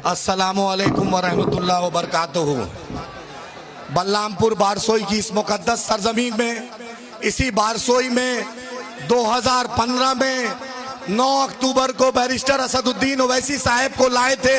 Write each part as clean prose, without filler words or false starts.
अस्सलामुअलैकुम वरहमतुल्लाहि वबरकातुहू। बलरामपुर बारसोई की इस मुकद्दस सरजमीन में, इसी बारसोई में 2015 में 9 अक्टूबर को बैरिस्टर असदुद्दीन ओवैसी साहब को लाए थे।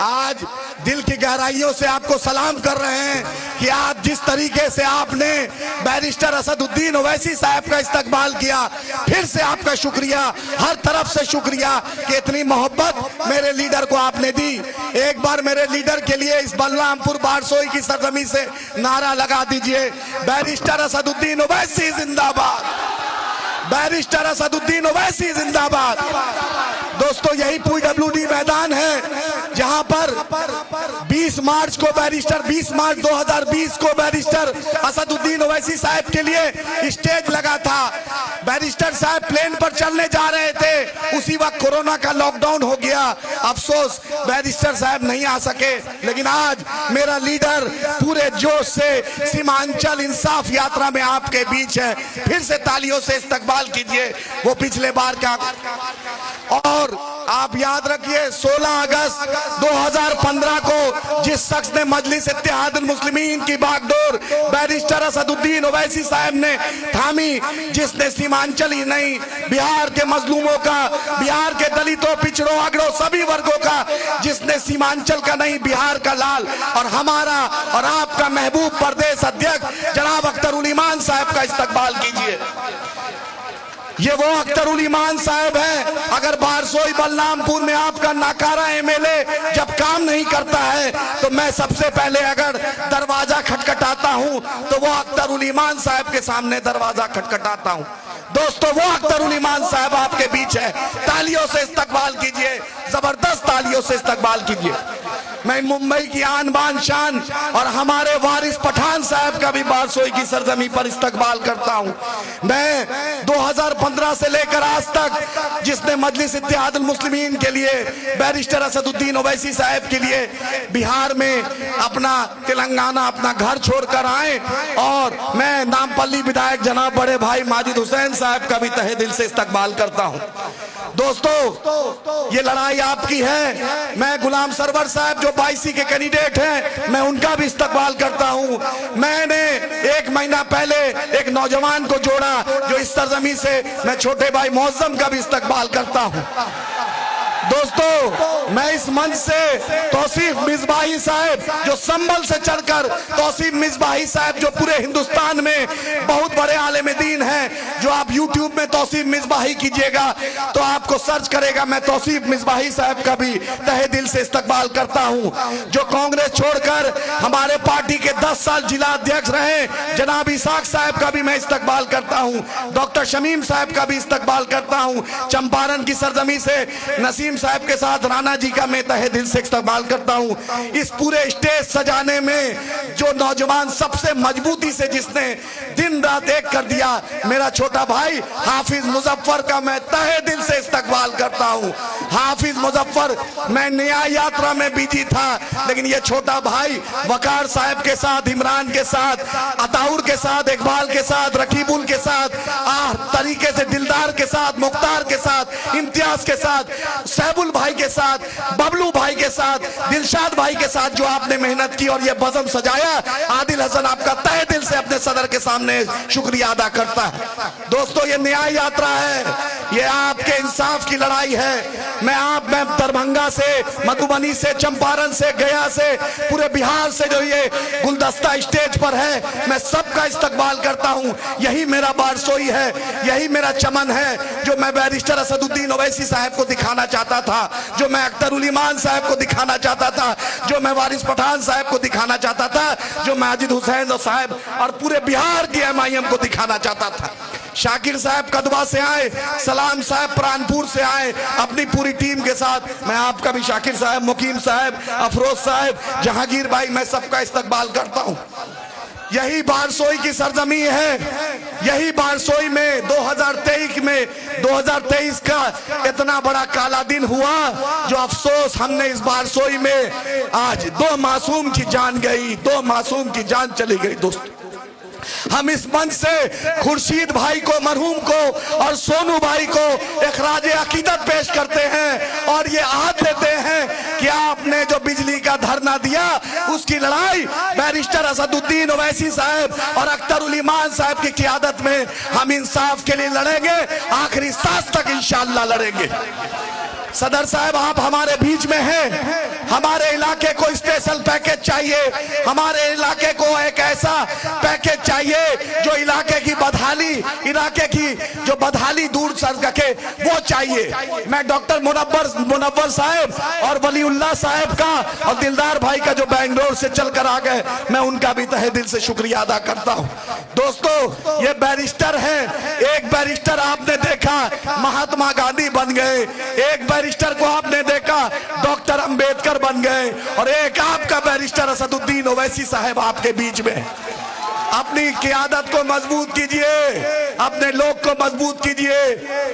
आज दिल की गहराइयों से आपको सलाम कर रहे हैं कि आप जिस तरीके से आपने बैरिस्टर असदुद्दीन ओवैसी साहब का इस्तकबाल किया, फिर से आपका शुक्रिया, हर तरफ से शुक्रिया कि इतनी मोहब्बत मेरे लीडर को आपने दी। एक बार मेरे लीडर के लिए इस बलरामपुर बारसोई की सरजमीन से नारा लगा दीजिए, बैरिस्टर असदुद्दीन ओवैसी जिंदाबाद, बैरिस्टर असदुद्दीन ओवैसी जिंदाबाद। दोस्तों, यही PWD मैदान है जहां पर 20 मार्च 2020 को बैरिस्टर असदुद्दीन ओवैसी साहब के लिए स्टेज लगा था। बैरिस्टर साहब प्लेन पर चलने जा रहे थे, उसी वक्त कोरोना का लॉकडाउन हो गया। अफसोस बैरिस्टर साहब नहीं आ सके, लेकिन आज मेरा लीडर पूरे जोश से सीमांचल इंसाफ यात्रा में आपके बीच है। फिर से तालियों से इस्तकबाल कीजिए वो पिछले बार का। और आप याद रखिए, 16 अगस्त 2015 को जिस शख्स ने मजलिस इत्तेहादुल मुस्लिमीन की बागडोर बैरिस्टर असदुद्दीन ओवैसी साहब ने थामी, जिसने सीमांचल ही नहीं बिहार के मजलूमों का, बिहार के दलितों, पिछड़ों, अगड़ों सभी वर्गों का, जिसने सीमांचल का नहीं बिहार का लाल और हमारा और आपका महबूब प्रदेश अध्यक्ष जनाब अख्तरुल ईमान साहब का इस्तकबाल कीजिए। ये वो अख्तरुल ईमान साहब है। अगर बारसोई बलरामपुर में आपका नाकारा MLA जब काम नहीं करता है तो मैं सबसे पहले अगर दरवाजा खटखटाता हूं तो वो अख्तरुल ईमान साहब के सामने दरवाजा खटखटाता हूं। दोस्तों, वो अख्तरुल ईमान साहब आपके बीच है। तालियों से इस्तकबाल कीजिए, जबरदस्त तालियों से इस्तकबाल कीजिए। मैं मुंबई की आन बान शान और हमारे वारिस पठान साहब का भी बारसोई की सरजमी पर इस्तकबाल करता हूं। मैं 2015 से लेकर आज तक जिसने मजलिस इत्तेहादुल मुस्लिमीन के लिए, बैरिस्टर असदुद्दीन ओवैसी साहब के लिए बिहार में अपना तेलंगाना अपना घर छोड़कर आए, और मैं नामपल्ली विधायक जनाब बड़े भाई माजिद हुसैन साहब का भी तहे दिल से इस्तकबाल करता हूं। दोस्तों, ये लड़ाई आपकी है। मैं गुलाम सरवर साहब जो 22 के कैंडिडेट हैं, मैं उनका भी इस्तकबाल करता हूं। मैंने 1 महीना पहले एक नौजवान को जोड़ा जो इस सरजमी से, मैं छोटे भाई मौजम का भी इस्तकबाल करता हूं। दोस्तों, मैं इस मंच से तौसीफ मिसबाही साहब जो संभल से चढ़कर, तौसीफ मिसबाही साहब जो पूरे हिंदुस्तान में बहुत बड़े आलिम दीन हैं, जो आप YouTube में तौसीफ मिसबाही कीजिएगा तो आपको सर्च करेगा, मैं तौसीफ मिसबाही साहब का भी तहे दिल से इस्तकबाल करता हूं। जो कांग्रेस छोड़कर हमारे पार्टी के 10 साल जिला अध्यक्ष रहे जनाब इसाक साहब का भी मैं इस्तकबाल करता हूं। डॉक्टर शमीम साहब का भी इस्तकबाल करता हूं। चंपारण की सरजमी से नसीम साहब के साथ राणा जी का मैं तहे दिल से इस्तकबाल करता हूं। इस पूरे स्टेज सजाने में जो नौजवान सबसे मजबूती से जिसने दिन रात एक कर दिया, मेरा छोटा भाई हाफिज मुजफ्फर का मैं तहे दिल से इस्तकबाल करता हूं। हाफिज मुजफ्फर, मैं न्याय यात्रा में बिजी था, लेकिन ये छोटा भाई वकार साहब के साथ, इमरान के साथ, अताउर के साथ, इकबाल के साथ, रकीबुल के साथ, तरीके से दिलदार के साथ, मुख्तार के साथ, इम्तियाज के साथ, सहबुल भाई के साथ, बबलू भाई के साथ, दिलशाद भाई के साथ जो आपने मेहनत की और ये बज़म सजाया, आदिल हसन आपका तहे दिल से अपने सदर के सामने शुक्रिया अदा करता है। दोस्तों, ये न्याय यात्रा है, ये आपके इंसाफ की लड़ाई है। मैं दरभंगा से, मधुबनी से, चंपारण से, गया से, पूरे बिहार से जो ये गुलदस्ता स्टेज पर है, मैं सबका इस्तकबाल करता हूं। यही मेरा बारसोई है, यही मेरा चमन है जो मैं बैरिस्टर असदुद्दीन ओवैसी साहब को दिखाना चाहता था, जो मैं अख्तरुल ईमान साहब को दिखाना चाहता था, जो मैं वारिस पठान साहब को दिखाना चाहता था, जो माजिद हुसैन साहब और पूरे बिहार की MIM को दिखाना चाहता था। शाकिर साहब कदवा से आए, सलाम साहब प्राणपुर से आए अपनी पूरी टीम के साथ। मैं आपका भी, शाकिर साहब, मुकीम साहब, अफरोज साहब, जहांगीर भाई, मैं सबका इस्तकबाल करता हूं। यही बारसोई की सरजमी है, यही बारसोई में 2023 का इतना बड़ा काला दिन हुआ, जो अफसोस हमने इस बारसोई में आज 2 मासूम की जान गई, 2 मासूम की जान चली गई। दोस्तों, हम इस मंच से खुर्शीद भाई को, मरहूम को और सोनू भाई को इखराज अकीदत पेश करते हैं और ये आहद देते हैं कि क्या आपने जो बिजली का धरना दिया उसकी लड़ाई बैरिस्टर असदुद्दीन ओवैसी साहब और अख्तरुल ईमान साहब की क़ियादत में हम इंसाफ के लिए लड़ेंगे, आखिरी सांस तक इंशाअल्लाह लड़ेंगे। सदर साहब आप हमारे बीच में हैं, हमारे इलाके को स्पेशल पैकेज चाहिए, हमारे इलाके को एक ऐसा पैकेज चाहिए जो इलाके की बदहाली, इलाके की जो बदहाली दूर कर सके वो चाहिए। मैं डॉक्टर मुनव्वर साहब और वलीउल्लाह साहब का और दिलदार भाई का जो बेंगलोर से चलकर आ गए, मैं उनका भी तहे दिल से शुक्रिया अदा करता हूं। दोस्तों ये बैरिस्टर है, एक बैरिस्टर आपने देखा महात्मा गांधी बन गए, एक बैरिस्टर को आपने देखा डॉक्टर अंबेडकर बन गए, और एक आपका बैरिस्टर असदुद्दीन ओवैसी साहब आपके बीच में। अपनी क़ियादत को मजबूत कीजिए, अपने लोग को मजबूत कीजिए।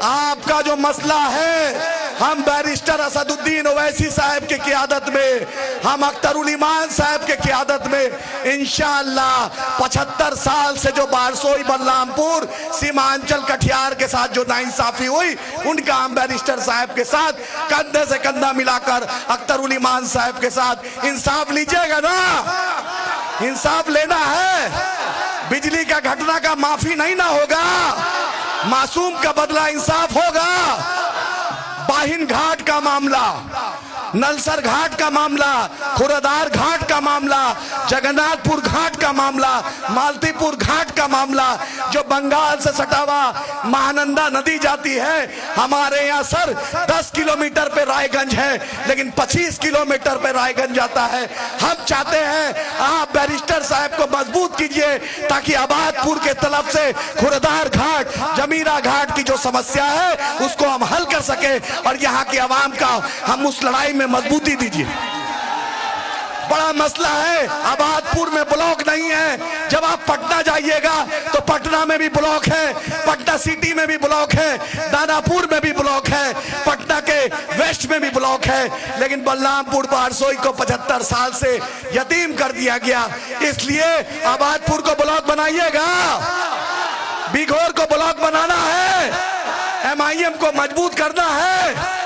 आपका जो मसला है हम बैरिस्टर असदुद्दीन ओवैसी साहब की क़ियादत में, हम अख्तरुल ईमान साहब की क़ियादत में इंशाअल्लाह 75 साल से जो बारसोई बलरामपुर सीमांचल कटिहार के साथ जो नाइंसाफी हुई, उनका हम बैरिस्टर साहब के साथ कंधे से कंधा मिलाकर अख्तरुल ईमान साहब के साथ इंसाफ लीजिएगा ना। इंसाफ लेना है, बिजली का घटना का माफी नहीं ना होगा, मासूम का बदला इंसाफ होगा। बाहिन घाट का मामला, नलसर घाट का मामला, खुरादार घाट का मामला, जगन्नाथपुर घाट का मामला, मालतीपुर घाट का मामला, जो बंगाल से सटा हुआ महानंदा नदी जाती है, हमारे यहाँ सर 10 किलोमीटर पे रायगंज है, लेकिन 25 किलोमीटर पे रायगंज जाता है। हम चाहते हैं आप बैरिस्टर साहब को मजबूत कीजिए ताकि आबादपुर के तरफ से खुरादार घाट, जमीरा घाट की जो समस्या है उसको हम हल कर सके और यहाँ की आवाम का हम उस लड़ाई में मजबूती दीजिए। बड़ा मसला है, आबादपुर में ब्लॉक नहीं है। जब आप पटना जाइएगा तो पटना में भी ब्लॉक है, पटना सिटी में भी ब्लॉक है, दानापुर में भी ब्लॉक है, पटना के वेस्ट में भी ब्लॉक है, लेकिन बलरामपुर बारसोई को 75 साल से यतीम कर दिया गया। इसलिए आबादपुर को ब्लॉक बनाइएगा, बिघोर को ब्लॉक बनाना है, MIM को मजबूत करना है।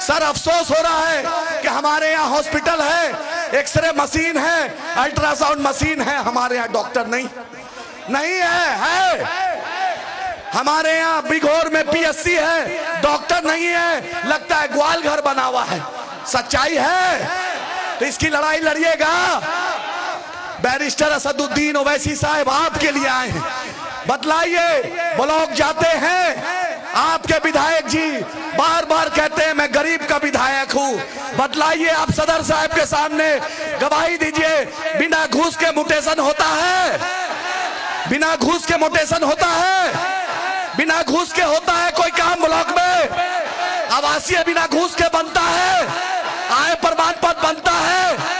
सर अफसोस हो रहा है कि हमारे यहाँ हॉस्पिटल है, एक्सरे मशीन है, अल्ट्रासाउंड मशीन है, हमारे यहाँ डॉक्टर नहीं है। हमारे यहाँ बिघोर में PSC है, डॉक्टर नहीं है, लगता है ग्वाल घर बना हुआ है। सच्चाई है तो इसकी लड़ाई लड़िएगा। बैरिस्टर असदुद्दीन ओवैसी साहब आपके लिए आए हैं, बतलाइए ब्लॉक जाते हैं। आपके विधायक जी बार बार कहते हैं मैं गरीब का विधायक हूं, बतलाइए आप सदर साहब के सामने गवाही दीजिए, बिना घूस के म्यूटेशन होता है? बिना घूस के म्यूटेशन होता है? बिना घूस के होता है कोई काम ब्लॉक में? आवासीय बिना घूस के बनता है? आय प्रमाण पत्र बनता है?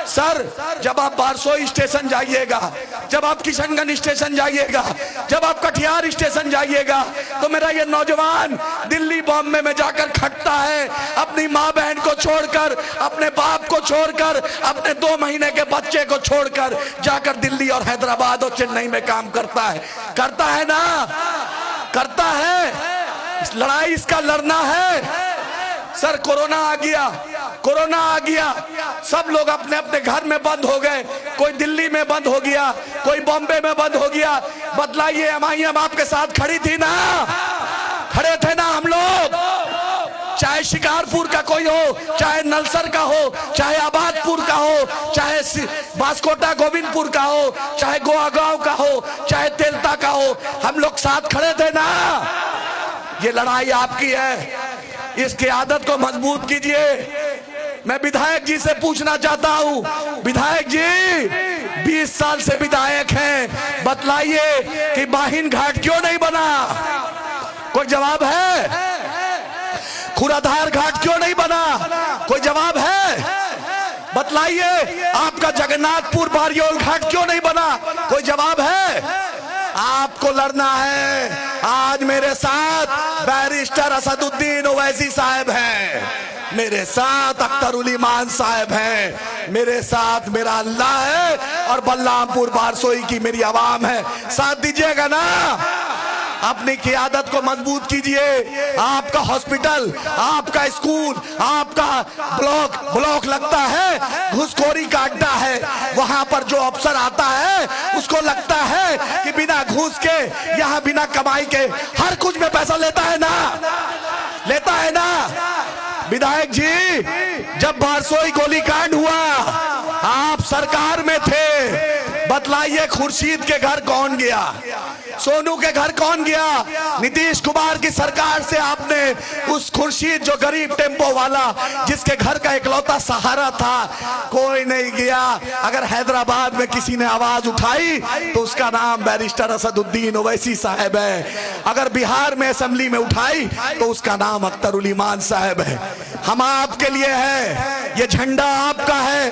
सर जब आप बारसोई स्टेशन जाइएगा, जब आप किशनगंज स्टेशन जाइएगा, जब आप कटिहार स्टेशन जाइएगा, तो मेरा ये नौजवान दिल्ली बॉम्बे में जाकर खटता है, अपनी माँ बहन को छोड़कर, अपने बाप को छोड़कर, अपने 2 महीने के बच्चे को छोड़कर जाकर दिल्ली और हैदराबाद और चेन्नई में काम करता है ना, करता है। इस लड़ाई इसका लड़ना है। सर कोरोना आ गया, सब लोग अपने अपने घर में बंद हो गए, कोई दिल्ली में बंद हो गया, कोई बॉम्बे में बंद हो गया। बतलाइए MIM आपके साथ खड़ी थी ना? खड़े थे ना हम लोग? चाहे शिकारपुर का कोई हो, चाहे नलसर का हो, चाहे आबादपुर का हो, चाहे बांसकोटा गोविंदपुर का हो, चाहे गोवागांव का हो, चाहे तेलता का हो, हम लोग साथ खड़े थे ना? ये लड़ाई आपकी है, इसकी आदत को मजबूत कीजिए। मैं विधायक जी से पूछना चाहता हूं, विधायक जी 20 साल से विधायक हैं, बतलाइए कि बाहिन घाट क्यों नहीं बना? कोई जवाब है? खुराधार घाट क्यों नहीं बना? कोई जवाब है? बतलाइए आपका जगन्नाथपुर बारियोल घाट क्यों नहीं बना? कोई जवाब है? आपको लड़ना है। आज मेरे साथ बैरिस्टर असदुद्दीन ओवैसी साहब हैं, मेरे साथ अख्तरुल ईमान साहब हैं, मेरे साथ मेरा अल्लाह है और बलरामपुर बारसोई की मेरी आवाम है। साथ दीजिएगा ना? अपनी क़ियादत को मजबूत कीजिए। आपका हॉस्पिटल, आपका स्कूल, आपका ब्लॉक लगता है घूसखोरी का अड्डा है। वहां पर जो अफसर आता है उसको लगता है कि बिना घूस के, यहाँ बिना कमाई के हर कुछ में पैसा लेता है ना। विधायक जी, जब बारसोई गोलीकांड हुआ आप सरकार में थे, बतलाइए खुर्शीद के घर कौन गया, सोनू के घर कौन गया? नीतीश कुमार की सरकार से आपने उस खुर्शीद, जो गरीब टेम्पो वाला, जिसके घर का इकलौता सहारा था, कोई नहीं गया। अगर हैदराबाद में किसी ने आवाज उठाई तो उसका नाम बैरिस्टर असदुद्दीन ओवैसी साहब है। अगर बिहार में असेंबली में उठाई तो उसका नाम अख्तरुल ईमान साहब है। हम आपके लिए है, ये झंडा आपका है।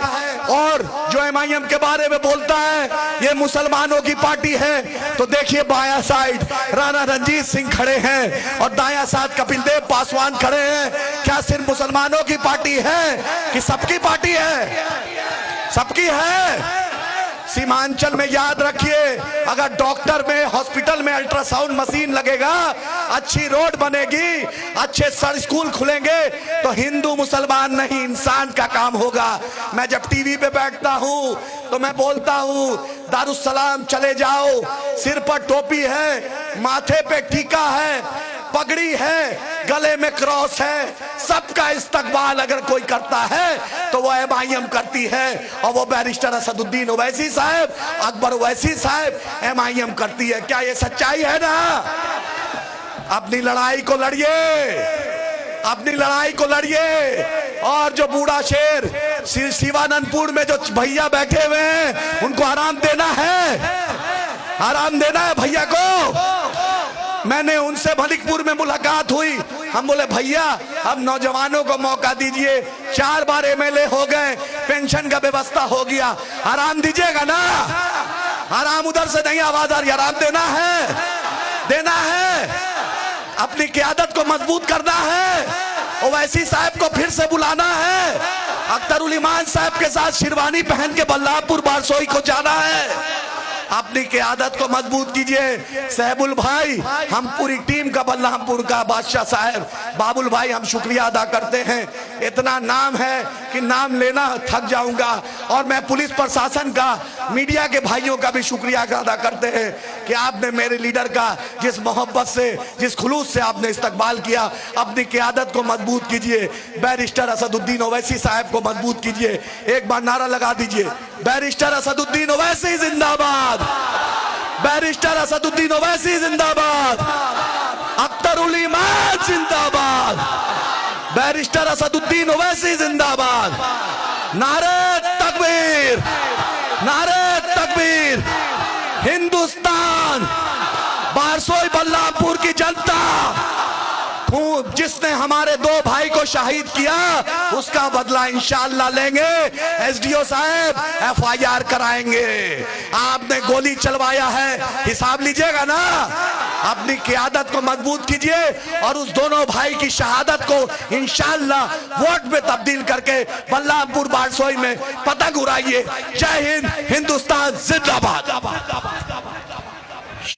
और जो MIM के बारे में बोलता है ये मुसलमानों की पार्टी है, तो देखिए बाया साइड राणा रंजीत सिंह खड़े हैं और दाया साइड कपिल देव पासवान खड़े हैं। क्या सिर्फ मुसलमानों की पार्टी है कि सबकी पार्टी है? सबकी है। सीमांचल में याद रखिए, अगर डॉक्टर में, हॉस्पिटल में अल्ट्रासाउंड मशीन लगेगा, अच्छी रोड बनेगी, अच्छे स्कूल खुलेंगे, तो हिंदू मुसलमान नहीं, इंसान का काम होगा। मैं जब टीवी पे बैठता हूं तो मैं बोलता हूं दारुस्सलाम चले जाओ, सिर पर टोपी है, माथे पे टीका है, पगड़ी है, गले में क्रॉस है, सबका इस्तकबाल अगर कोई करता है तो वो MIM करती है। और वो बैरिस्टर असदुद्दीन ओवैसी साहब, अकबर ओवैसी साहब MIM करती है। क्या ये सच्चाई है ना? अपनी लड़ाई को लड़िए, अपनी लड़ाई को लड़िए। और जो बूढ़ा शेर शिवानंदपुर में जो भैया बैठे हुए हैं उनको आराम देना है, आराम देना है भैया को। मैंने उनसे मलिकपुर में मुलाकात हुई, हम बोले भैया अब नौजवानों को मौका दीजिए, 4 बार MLA हो गए, पेंशन का व्यवस्था हो गया, आराम दीजिएगा ना? आराम उधर से नहीं आवाज आ रही, आराम देना है, देना है। अपनी क़ियादत को मजबूत करना है। ओवैसी साहब को फिर से बुलाना है। अख्तरुल ईमान साहब के साथ शेरवानी पहन के बल्लापुर बारसोई को जाना है। अपनी क़ियादत को मजबूत कीजिए। सहबुल भाई, हम पूरी टीम का, बल्लामपुर का बादशाह साहब, बाबुल भाई, हम शुक्रिया अदा करते हैं। इतना नाम है कि नाम लेना थक जाऊंगा। और मैं पुलिस प्रशासन का, मीडिया के भाइयों का भी शुक्रिया अदा करते हैं कि आपने मेरे लीडर का जिस मोहब्बत से, जिस खुलूस से आपने इस्तकबाल किया। अपनी क़ियादत को मजबूत कीजिए। बैरिस्टर असदुद्दीन ओवैसी साहब को मजबूत कीजिए। एक बार नारा लगा दीजिए, बैरिस्टर असदुद्दीन ओवैसी जिंदाबाद, बैरिस्टर असदुद्दीन ओवैसी जिंदाबाद, अख्तरुल ईमान जिंदाबाद, बैरिस्टर असदुद्दीन ओवैसी जिंदाबाद। नारे तकबीर, नारे तकबीर। हिंदुस्तान, बारसोई बल्लामपुर की जनता, जिसने हमारे 2 भाई को शहीद किया उसका बदला इंशाअल्लाह लेंगे। SDO साहब FIR कराएंगे। आपने गोली चलवाया है, हिसाब लीजिएगा ना? अपनी क़ियादत को मजबूत कीजिए और उस दोनों भाई की शहादत को इंशाअल्लाह वोट में तब्दील करके बल्लामपुर बारसोई में पतंग उड़ाइए। जय हिंद, हिंदुस्तान जिंदाबाद।